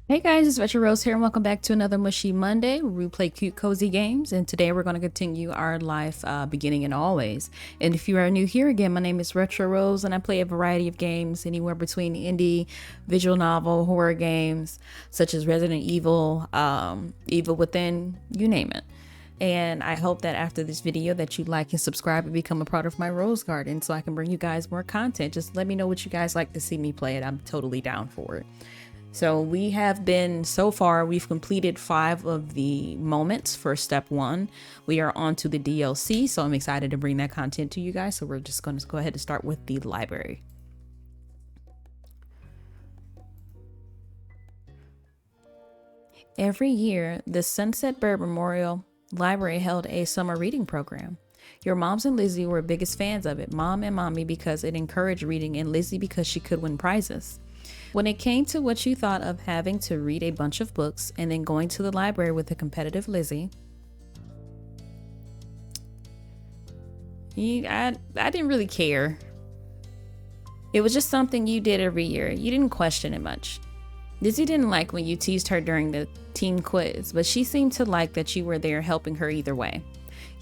Hey guys, it's Retro Rose here, and welcome back to another Mushy Monday where we play cute, cozy games. And today we're going to continue our life beginning and always. And if you are new here again, my name is Retro Rose, and I play a variety of games anywhere between indie, visual novel, horror games such as Resident Evil, Evil Within, you name it. And I hope that after this video that you like and subscribe and become a part of my Rose Garden so I can bring you guys more content. Just let me know what you guys like to see me play it. I'm totally down for it. So we have been, so far, we've completed 5 of the moments for step 1. We are on to the DLC, so I'm excited to bring that content to you guys. So we're just going to go ahead and start with the library. Every year, the Sunset Bird Memorial Library held a summer reading program. Your moms and Lizzie were biggest fans of it, Mom and Mommy because it encouraged reading and Lizzie because she could win prizes. When it came to what you thought of having to read a bunch of books and then going to the library with a competitive Lizzie, I didn't really care. It was just something you did every year. You didn't question it much. Lizzie didn't like when you teased her during the teen quiz, but she seemed to like that you were there helping her either way.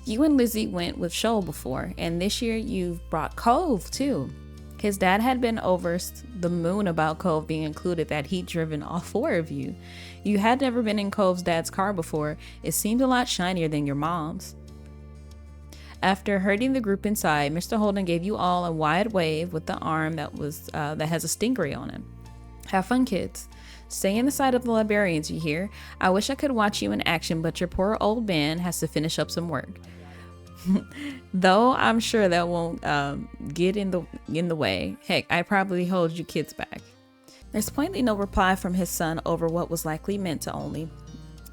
You and Lizzie went with Shoal before, and this year you've brought Cove too. His dad had been over the moon about Cove being included, that he'd driven all 4 of you. You had never been in Cove's dad's car before. It seemed a lot shinier than your mom's. After herding the group inside, Mr. Holden gave you all a wide wave with the arm that has a stingray on it. Have fun, kids. Stay in the sight of the librarians, you hear? I wish I could watch you in action, but your poor old man has to finish up some work. Though I'm sure that won't get in the way. Heck, I probably hold you kids back. There's plainly no reply from his son over what was likely meant to only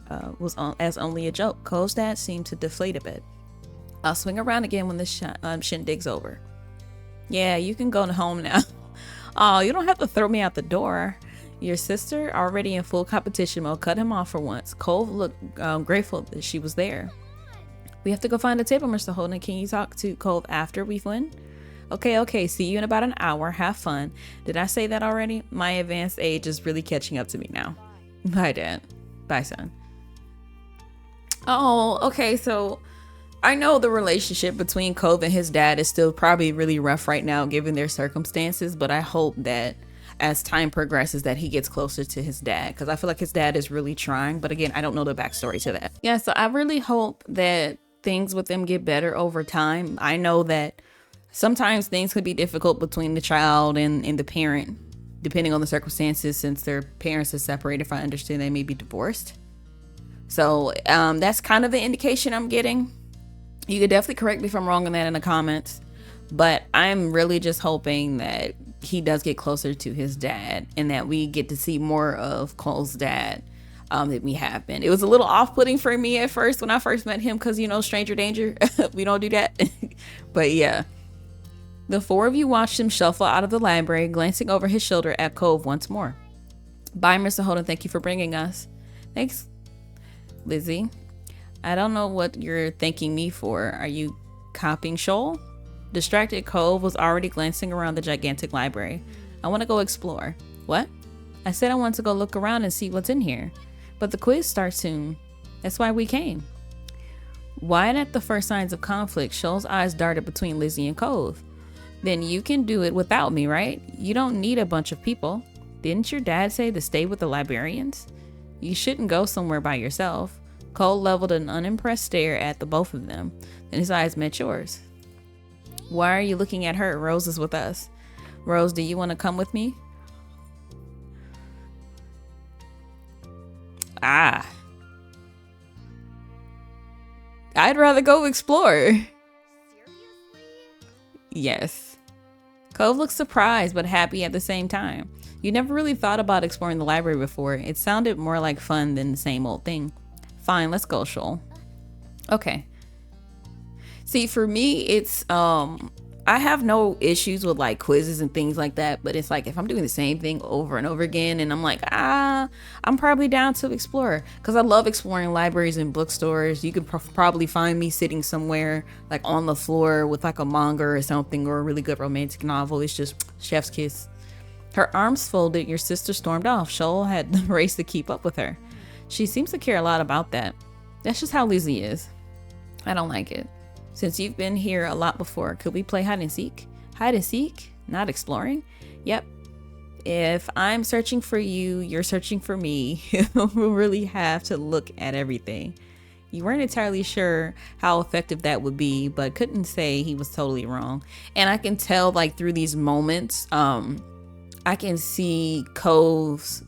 only a joke. Cole's dad seemed to deflate a bit. I'll swing around again when this shindig's over. Yeah, you can go home now. Oh, you don't have to throw me out the door. Your sister, already in full competition mode, cut him off for once. Cole looked grateful that she was there. We have to go find a table, Mr. Holden. Can you talk to Cove after we've won? Okay. See you in about an hour. Have fun. Did I say that already? My advanced age is really catching up to me now. Bye, Dad. Bye, son. Oh, okay. So I know the relationship between Cove and his dad is still probably really rough right now, given their circumstances. But I hope that as time progresses that he gets closer to his dad, because I feel like his dad is really trying. But again, I don't know the backstory to that. Yeah, so I really hope that things with them get better over time. I know that sometimes things could be difficult between the child and the parent, depending on the circumstances, since their parents are separated. If I understand, they may be divorced. So that's kind of the indication I'm getting. You could definitely correct me if I'm wrong on that in the comments. But I'm really just hoping that he does get closer to his dad and that we get to see more of Cole's dad that we have been. It was a little off-putting for me at first when I first met him because, you know, stranger danger. We don't do that. But yeah. The 4 of you watched him shuffle out of the library, glancing over his shoulder at Cove once more. Bye, Mr. Holden. Thank you for bringing us. Thanks, Lizzie. I don't know what you're thanking me for. Are you copying Shoal? Distracted Cove was already glancing around the gigantic library. I want to go explore. What? I said I want to go look around and see what's in here. But the quiz starts soon. That's why we came. Wide at the first signs of conflict, Shoal's eyes darted between Lizzie and Cove. Then you can do it without me, right? You don't need a bunch of people. Didn't your dad say to stay with the librarians? You shouldn't go somewhere by yourself. Cole leveled an unimpressed stare at the both of them, then his eyes met yours. Why are you looking at her? Rose is with us. Rose, do you want to come with me? Ah. I'd rather go explore. Yes. Cove looked surprised but happy at the same time. You never really thought about exploring the library before. It sounded more like fun than the same old thing. Fine, let's go, Shoal. Okay. See, for me, it's I have no issues with like quizzes and things like that, but it's like if I'm doing the same thing over and over again and I'm like, I'm probably down to explore, because I love exploring libraries and bookstores. You could probably find me sitting somewhere like on the floor with like a manga or something, or a really good romantic novel. It's just chef's kiss. Her arms folded, your sister stormed off. Shoal had the race to keep up with her. She seems to care a lot about that. That's just how Lizzie is. I don't like it. Since you've been here a lot before, could we play hide and seek? Hide and seek? Not exploring? Yep. If I'm searching for you, you're searching for me. We'll really have to look at everything. You weren't entirely sure how effective that would be, but couldn't say he was totally wrong. And I can tell, like, through these moments, I can see Cove's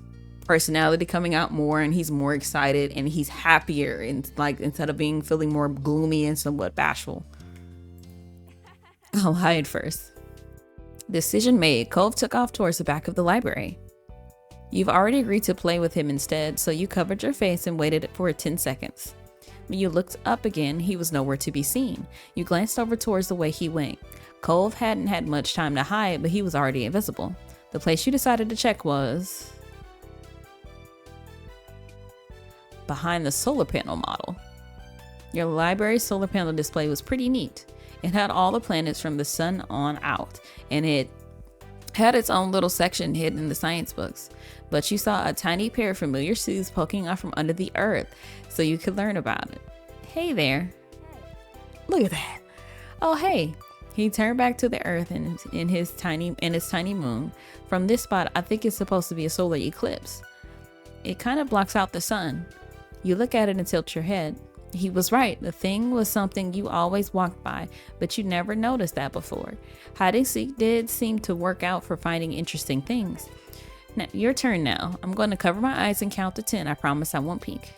personality coming out more, and he's more excited and he's happier, and like, instead of feeling more gloomy and somewhat bashful. I'll hide first. Decision made. Cove took off towards the back of the library. You've already agreed to play with him instead, so you covered your face and waited for 10 seconds. When you looked up again, he was nowhere to be seen. You glanced over towards the way he went. Cove hadn't had much time to hide, but he was already invisible. The place you decided to check was behind the solar panel model. Your library's solar panel display was pretty neat. It had all the planets from the sun on out, and it had its own little section hidden in the science books. But you saw a tiny pair of familiar suits poking out from under the earth, so you could learn about it. Hey there. Look at that. Oh, hey. He turned back to the earth in his tiny moon. From this spot, I think it's supposed to be a solar eclipse. It kind of blocks out the sun. You look at it and tilt your head. He was right. The thing was something you always walked by, but you never noticed that before. Hide and seek did seem to work out for finding interesting things. Now, your turn now. I'm going to cover my eyes and count to 10. I promise I won't peek.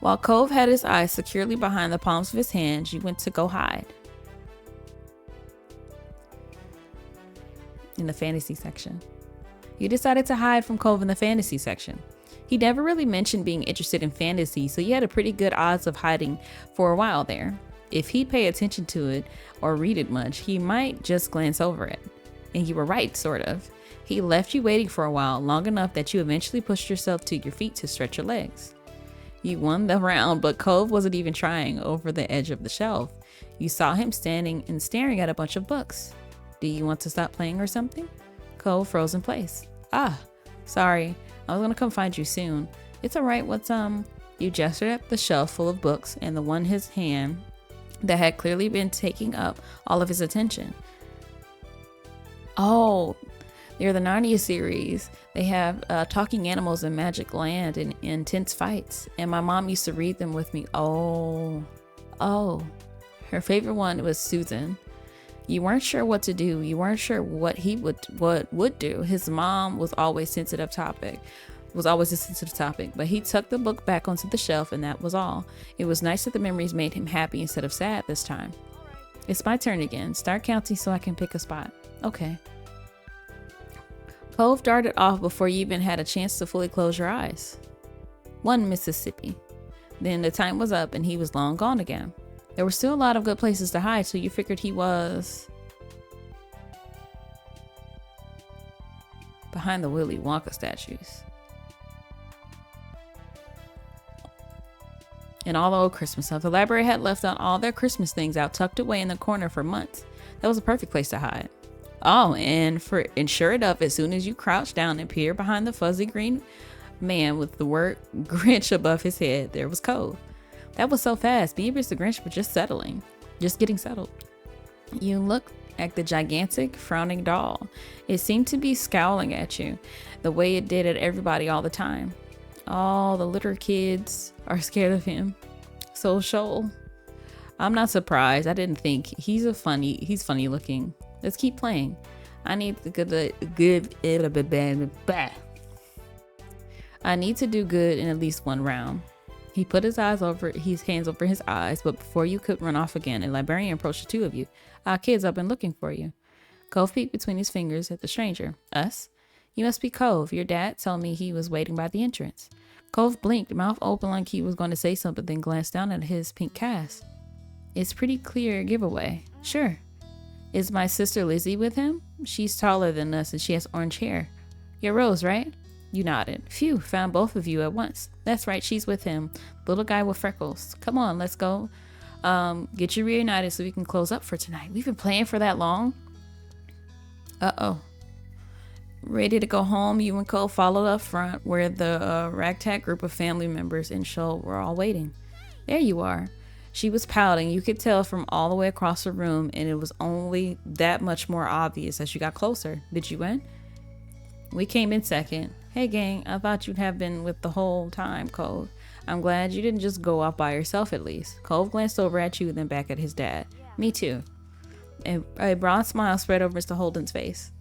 While Cove had his eyes securely behind the palms of his hands, you went to go hide. In the fantasy section. You decided to hide from Cove in the fantasy section. He never really mentioned being interested in fantasy, so you had a pretty good odds of hiding for a while there. If he'd pay attention to it or read it much, he might just glance over it. And you were right, sort of. He left you waiting for a while, long enough that you eventually pushed yourself to your feet to stretch your legs. You won the round, but Cove wasn't even trying over the edge of the shelf. You saw him standing and staring at a bunch of books. Do you want to stop playing or something? Cove froze in place. Ah, sorry. I was gonna come find you soon. It's alright, what's You gestured at the shelf full of books and the one in his hand that had clearly been taking up all of his attention. Oh, they're the Narnia series. They have talking animals in Magic Land and intense fights. And my mom used to read them with me. Oh. Her favorite one was Susan. You weren't sure what to do. You weren't sure what he would do. His mom was always a sensitive topic, but he tucked the book back onto the shelf, and that was all. It was nice that the memories made him happy instead of sad this time. It's my turn again. Start counting so I can pick a spot. Okay. Cove darted off before you even had a chance to fully close your eyes. 1 Mississippi. Then the time was up and he was long gone again. There were still a lot of good places to hide, so you figured he was behind the Willy Wonka statues. And all the old Christmas stuff. The library had left on all their Christmas things out tucked away in the corner for months. That was a perfect place to hide. Oh, and sure enough, as soon as you crouched down and peered behind the fuzzy green man with the word Grinch above his head, there was Cove. That was so fast. Beavis the Grinch was just getting settled. You looked at the gigantic, frowning doll. It seemed to be scowling at you, the way it did at everybody all the time. All the little kids are scared of him. So Shoal. I'm not surprised. I didn't think he's funny looking. Let's keep playing. I need to do good in at least one round. He put his hands over his eyes, but before you could run off again, a librarian approached the two of you. Kids, I've been looking for you. Cove peeked between his fingers at the stranger. Us? You must be Cove. Your dad told me he was waiting by the entrance. Cove blinked, mouth open like he was going to say something, then glanced down at his pink cast. It's pretty clear giveaway. Sure. Is my sister Lizzie with him? She's taller than us and she has orange hair. You're Rose, right? You nodded. Phew, found both of you at once. That's right, she's with him. Little guy with freckles. Come on, let's go. Get you reunited so we can close up for tonight. We've been playing for that long. Uh-oh. Ready to go home, you and Cole followed up front where the ragtag group of family members and Shoal were all waiting. There you are. She was pouting. You could tell from all the way across the room, and it was only that much more obvious as you got closer. Did you win? We came in second. Hey gang, I thought you'd have been with the whole time, Cove. I'm glad you didn't just go off by yourself at least. Cove glanced over at you, then back at his dad. Me too. A broad smile spread over Mr. Holden's face.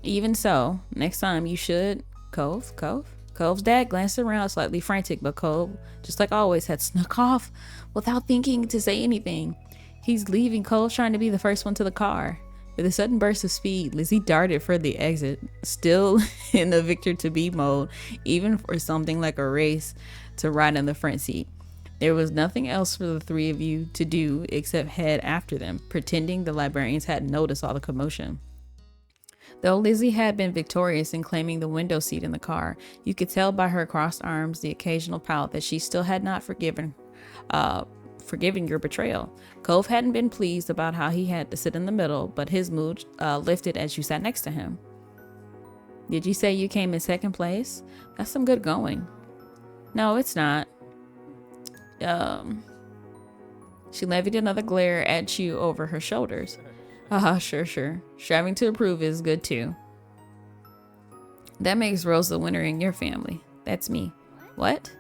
Even so, next time you should... Cove? Cove's dad glanced around, slightly frantic, but Cove, just like always, had snuck off without thinking to say anything. He's leaving. Cove trying to be the first one to the car. With a sudden burst of speed, Lizzie darted for the exit, still in the Victor to be mode, even for something like a race to ride in the front seat. There was nothing else for the three of you to do except head after them, pretending the librarians hadn't noticed all the commotion. Though Lizzie had been victorious in claiming the window seat in the car, you could tell by her crossed arms, the occasional pout, that she still had not forgiven your betrayal. Cove hadn't been pleased about how he had to sit in the middle, but his mood lifted as you sat next to him. Did you say you came in second place? That's some good going. No, it's not. She levied another glare at you over her shoulders. Sure. Striving to improve is good too. That makes Rose the winner in your family. That's me. What?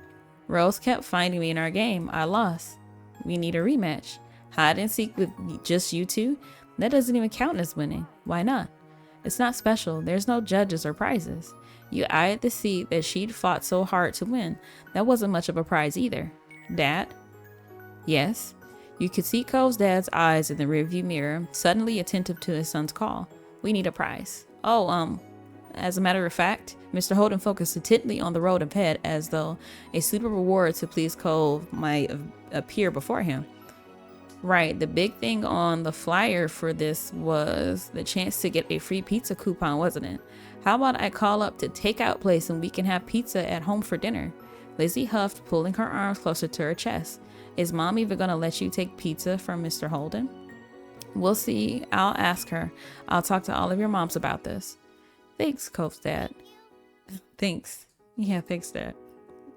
Rose kept finding me in our game. I lost. We need a rematch. Hide and seek with just you two? That doesn't even count as winning. Why not? It's not special. There's no judges or prizes. You eyed the seat that she'd fought so hard to win. That wasn't much of a prize either. Dad? Yes? You could see Cove's dad's eyes in the rearview mirror, suddenly attentive to his son's call. We need a prize. As a matter of fact, Mr. Holden focused intently on the road ahead as though a suitable reward to please Cove might appear before him. Right, the big thing on the flyer for this was the chance to get a free pizza coupon, wasn't it? How about I call up to takeout place and we can have pizza at home for dinner? Lizzie huffed, pulling her arms closer to her chest. Is Mom even gonna let you take pizza from Mr. Holden? We'll see. I'll ask her. I'll talk to all of your moms about this. Thanks, Cove's dad. Thanks. Yeah, thanks, Dad.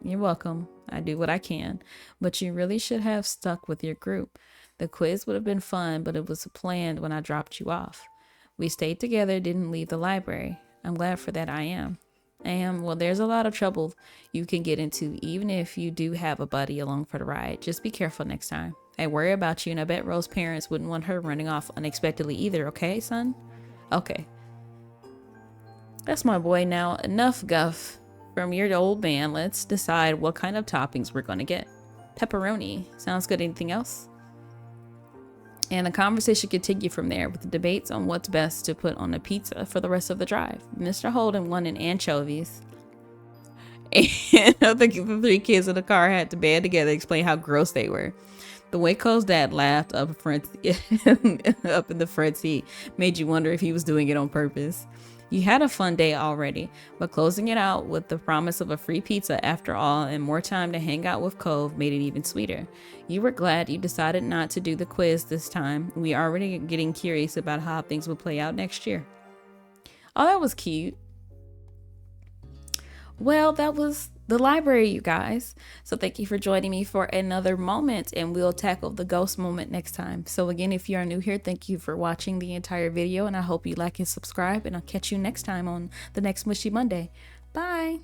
You're welcome. I do what I can. But you really should have stuck with your group. The quiz would have been fun, but it was planned when I dropped you off. We stayed together, didn't leave the library. I'm glad for that. I am. Well, there's a lot of trouble you can get into, even if you do have a buddy along for the ride. Just be careful next time. I worry about you, and I bet Rose's parents wouldn't want her running off unexpectedly either, okay, son? Okay. That's my boy now. Enough guff from your old man. Let's decide what kind of toppings we're going to get. Pepperoni. Sounds good. Anything else? And the conversation continued from there with the debates on what's best to put on a pizza for the rest of the drive. Mr. Holden wanted anchovies. And I think the three kids in the car had to band together to explain how gross they were. The way Cole's dad laughed up in the front seat made you wonder if he was doing it on purpose. You had a fun day already, but closing it out with the promise of a free pizza after all and more time to hang out with Cove made it even sweeter. You were glad you decided not to do the quiz this time. We are already getting curious about how things will play out next year. Oh, that was cute. Well, that was the library, you guys. So thank you for joining me for another moment, and we'll tackle the ghost moment next time. So again, if you are new here, thank you for watching the entire video, and I hope you like and subscribe, and I'll catch you next time on the next Mushy Monday. Bye.